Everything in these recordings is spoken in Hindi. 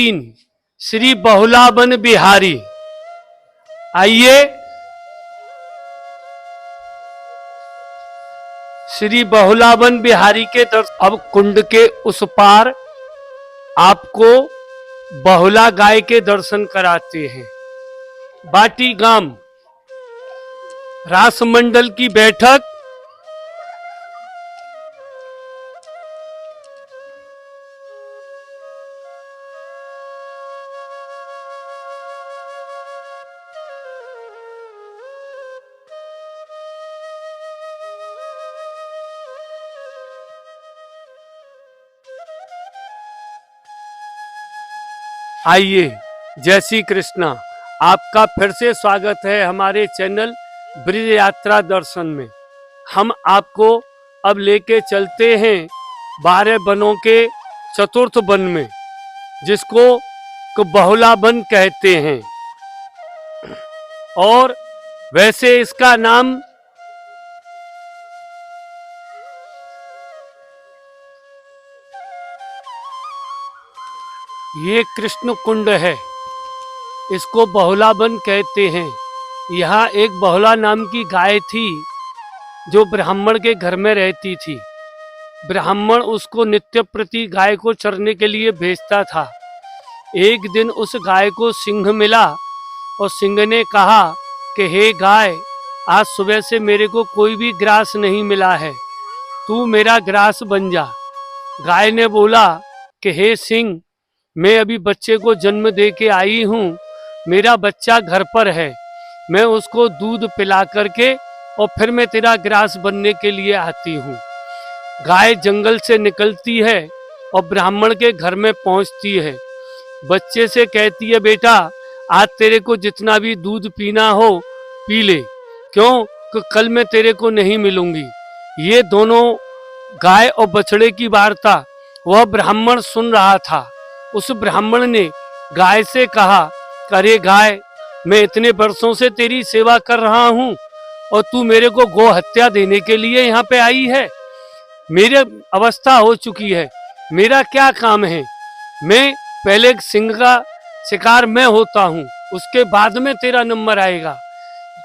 तीन श्री बहुलाबन बिहारी। आइए श्री बहुलाबन बिहारी के दर्शन। अब कुंड के उस पार आपको बहुला गाय के दर्शन कराते हैं। बाटी गांव रासमंडल की बैठक आइए। जय श्री कृष्णा। आपका फिर से स्वागत है हमारे चैनल ब्रिज यात्रा दर्शन में। हम आपको अब लेके चलते हैं 12 वनों के चतुर्थ वन में, जिसको बहुला वन कहते हैं। और वैसे इसका नाम ये कृष्ण कुंड है, इसको बहुला वन कहते हैं। यहाँ एक बहुला नाम की गाय थी जो ब्राह्मण के घर में रहती थी। ब्राह्मण उसको नित्य प्रति गाय को चरने के लिए भेजता था। एक दिन उस गाय को सिंह मिला और सिंह ने कहा कि हे गाय, आज सुबह से मेरे को कोई भी ग्रास नहीं मिला है, तू मेरा ग्रास बन जा। गाय ने बोला कि हे सिंह, मैं अभी बच्चे को जन्म दे के आई हूँ, मेरा बच्चा घर पर है, मैं उसको दूध पिला करके और फिर मैं तेरा ग्रास बनने के लिए आती हूँ। गाय जंगल से निकलती है और ब्राह्मण के घर में पहुँचती है। बच्चे से कहती है, बेटा आज तेरे को जितना भी दूध पीना हो पी ले, क्यों कि कल मैं तेरे को नहीं मिलूंगी। ये दोनों गाय और बछड़े की वार्ता वह ब्राह्मण सुन रहा था। उस ब्राह्मण ने गाय से कहा, अरे गाय, मैं इतने वर्षों से तेरी सेवा कर रहा हूँ और तू मेरे को गौ हत्या देने के लिए यहाँ पे आई है। मेरी अवस्था हो चुकी है, मेरा क्या काम है? मैं पहले सिंह का शिकार मैं होता हूँ, उसके बाद में तेरा नंबर आएगा।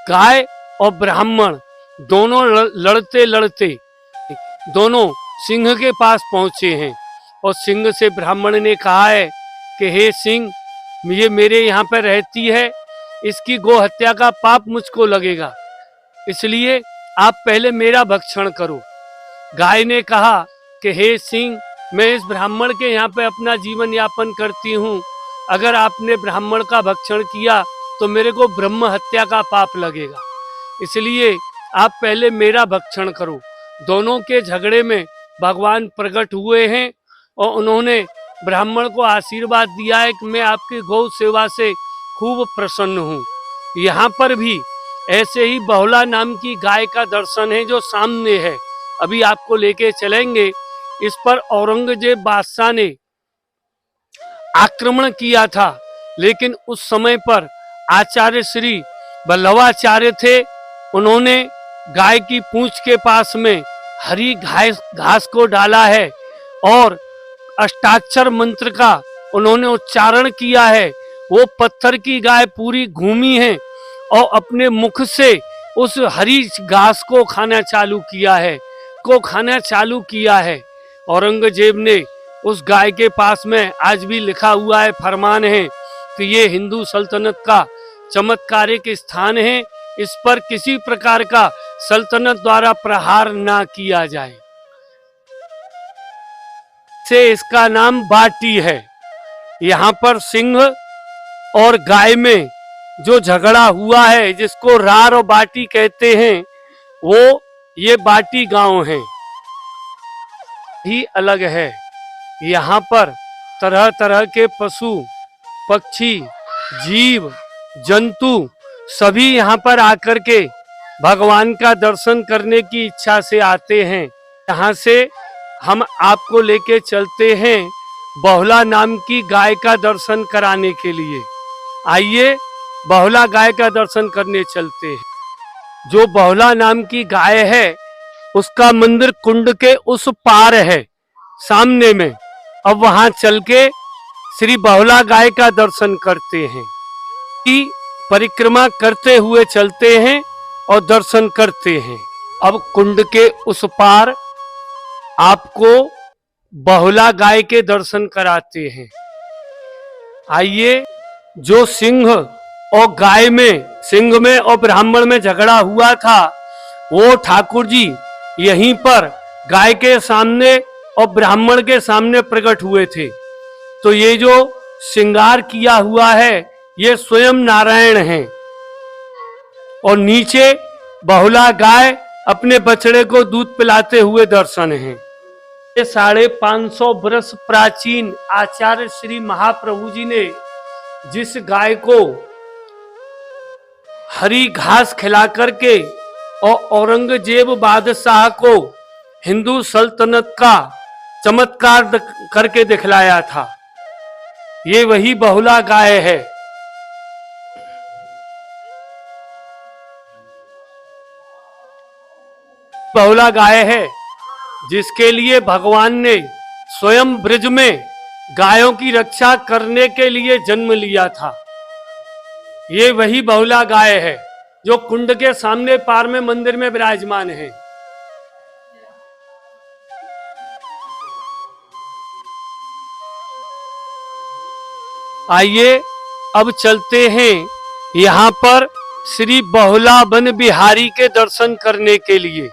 गाय और ब्राह्मण दोनों लड़ते लड़ते दोनों सिंह के पास पहुंचे हैं और सिंह से ब्राह्मण ने कहा है कि हे सिंह, ये मेरे यहाँ पर रहती है, इसकी गौ हत्या का पाप मुझको लगेगा, इसलिए आप पहले मेरा भक्षण करो। गाय ने कहा कि हे सिंह, मैं इस ब्राह्मण के यहाँ पे अपना जीवन यापन करती हूँ, अगर आपने ब्राह्मण का भक्षण किया तो मेरे को ब्रह्म हत्या का पाप लगेगा, इसलिए आप पहले मेरा भक्षण करो। दोनों के झगड़े में भगवान प्रकट हुए हैं और उन्होंने ब्राह्मण को आशीर्वाद दिया है कि मैं आपकी गौ सेवा से खूब प्रसन्न हूँ। यहाँ पर भी ऐसे ही बहुला नाम की गाय का दर्शन है जो सामने है, अभी आपको लेके चलेंगे। इस पर औरंगजेब बादशाह ने आक्रमण किया था, लेकिन उस समय पर आचार्य श्री वल्लभाचार्य थे, उन्होंने गाय की पूंछ के पास में हरी घास को डाला है और अष्टाक्षर मंत्र का उन्होंने उच्चारण किया है। वो पत्थर की गाय पूरी घूमी है और अपने मुख से उस हरी घास को खाना चालू किया है। औरंगजेब ने उस गाय के पास में, आज भी लिखा हुआ है, फरमान है कि ये हिंदू सल्तनत का चमत्कारिक स्थान है, इस पर किसी प्रकार का सल्तनत द्वारा प्रहार ना किया जाए, से इसका नाम बाटी है। यहाँ पर सिंह और गाय में जो झगड़ा हुआ है, जिसको रार और बाटी कहते हैं, वो ये बाटी गांव है ही अलग है। यहाँ पर तरह तरह के पशु पक्षी जीव जंतु सभी यहाँ पर आकर के भगवान का दर्शन करने की इच्छा से आते हैं। यहाँ से हम आपको लेके चलते हैं बहुला नाम की गाय का दर्शन कराने के लिए। आइए बहुला गाय का दर्शन करने चलते हैं। जो बहुला नाम की गाय है उसका मंदिर कुंड के उस पार है सामने में। अब वहां चल के श्री बहुला गाय का दर्शन करते हैं, की परिक्रमा करते हुए चलते हैं और दर्शन करते हैं। अब कुंड के उस पार आपको बहुला गाय के दर्शन कराते हैं। आइए, जो सिंह और गाय में, सिंह में और ब्राह्मण में झगड़ा हुआ था, वो ठाकुर जी यहीं पर गाय के सामने और ब्राह्मण के सामने प्रकट हुए थे। तो ये जो श्रृंगार किया हुआ है, ये स्वयं नारायण हैं और नीचे बहुला गाय अपने बछड़े को दूध पिलाते हुए दर्शन हैं। 550 वर्ष प्राचीन आचार्य श्री महाप्रभु जी ने जिस गाय को हरी घास खिला करके और औरंगजेब बादशाह को हिंदू सल्तनत का चमत्कार करके दिखलाया था, ये वही बहुला गाय है। बहुला गाय है जिसके लिए भगवान ने स्वयं ब्रज में गायों की रक्षा करने के लिए जन्म लिया था। ये वही बहुला गाय है जो कुंड के सामने पार में मंदिर में विराजमान है। आइए अब चलते हैं यहाँ पर श्री बहुला वन बिहारी के दर्शन करने के लिए।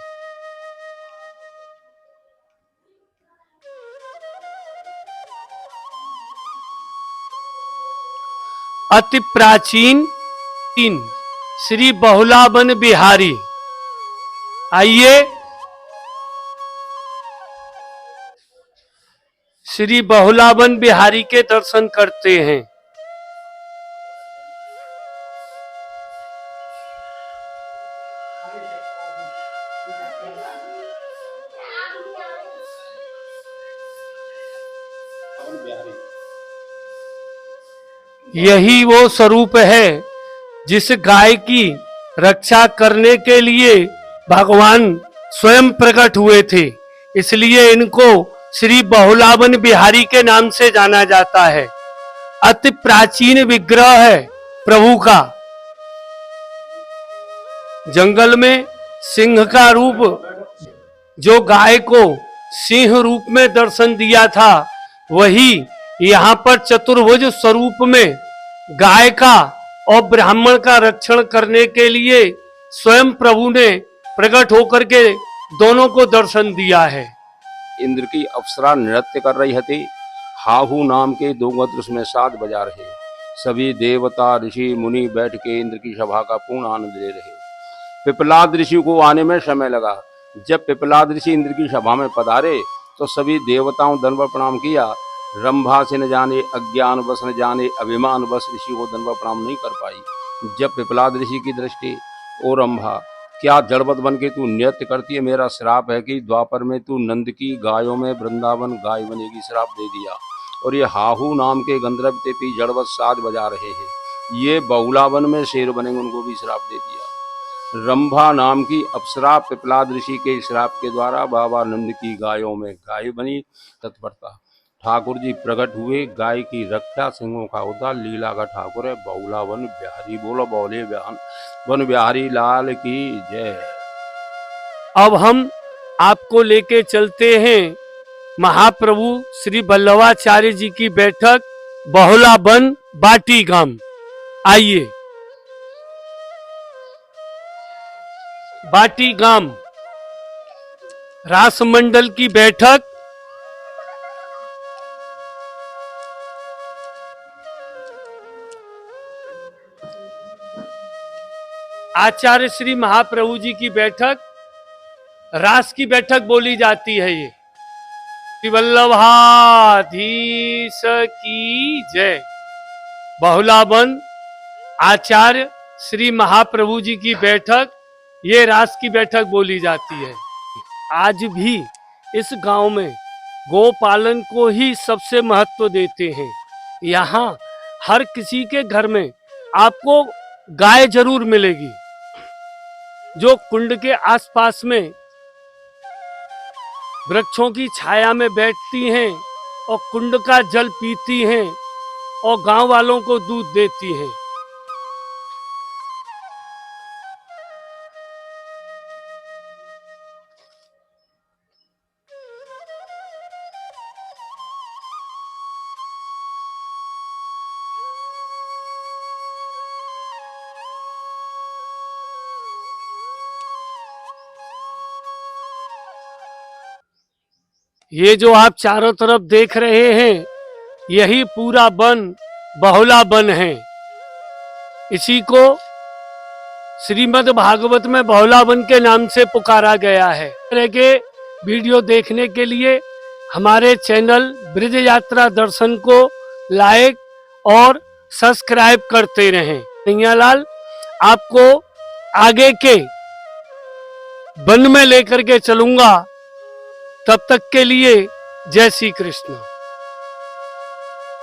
अति प्राचीन श्री बहुला वन बिहारी। आइए, श्री बहुला वन बिहारी के दर्शन करते हैं। यही वो स्वरूप है जिस गाय की रक्षा करने के लिए भगवान स्वयं प्रकट हुए थे, इसलिए इनको श्री बहुला वन बिहारी के नाम से जाना जाता है। अति प्राचीन विग्रह है प्रभु का। जंगल में सिंह का रूप, जो गाय को सिंह रूप में दर्शन दिया था, वही यहाँ पर चतुर्भुज स्वरूप में गाय का और ब्राह्मण का रक्षण करने के लिए स्वयं प्रभु ने प्रकट होकर के दोनों को दर्शन दिया है। इंद्र की अप्सरा नृत्य कर रही थी। हाहू नाम के दो गत्र उसमें साथ बजा रहे। सभी देवता ऋषि मुनि बैठ के इंद्र की सभा का पूर्ण आनंद ले रहे। पिपलाद ऋषि को आने में समय लगा। जब पिपलाद ऋषि इंद्र की सभा में पधारे तो सभी देवताओं दंडवत प्रणाम किया। रंभा से न जाने अज्ञान वश न जाने अभिमान वश ऋषि को दंडवत प्रणाम नहीं कर पाई। जब पिपलाद ऋषि की दृष्टि, ओ रंभा, क्या जड़वत बन के तू नृत्य करती है? मेरा श्राप है कि द्वापर में तू नंद की गायों में वृंदावन गाय बनेगी, श्राप दे दिया। और ये हाहू नाम के गंधर्व तेपी जड़वत साज बजा रहे हैं, ये बहुला वन में शेर बनेंगे, उनको भी श्राप दे दिया। रंभा नाम की अप्सरा पिपलाद ऋषि के श्राप के द्वारा बाबा नंद की गायों में गाय बनी। तत्परता ठाकुर जी प्रकट हुए, गाय की रक्षा, सिंहों का उद्धार, लीला का ठाकुर है बहुला वन बिहारी। बोलो बोले वन बिहारी लाल की जय। अब हम आपको लेके चलते हैं महाप्रभु श्री वल्लभाचार्य जी की बैठक बहुला वन बाटी गांव। आइए, बाटी गांव रासमंडल की बैठक आचार्य श्री महाप्रभु जी की बैठक, रास की बैठक बोली जाती है। ये श्री वल्लभाधीश की जय। बहुला वन आचार्य श्री महाप्रभु जी की बैठक, ये रास की बैठक बोली जाती है। आज भी इस गांव में गोपालन को ही सबसे महत्व देते हैं। यहाँ हर किसी के घर में आपको गाय जरूर मिलेगी, जो कुंड के आसपास में वृक्षों की छाया में बैठती हैं और कुंड का जल पीती हैं और गांव वालों को दूध देती हैं। ये जो आप चारों तरफ देख रहे हैं, यही पूरा वन बहुला वन है। इसी को श्रीमद् भागवत में बहुला वन के नाम से पुकारा गया है। इस तरह के वीडियो देखने के लिए हमारे चैनल ब्रज यात्रा दर्शन को लाइक और सब्सक्राइब करते रहें। कन्हैयालाल आपको आगे के वन में लेकर के चलूंगा। तब तक के लिए जय श्री कृष्ण।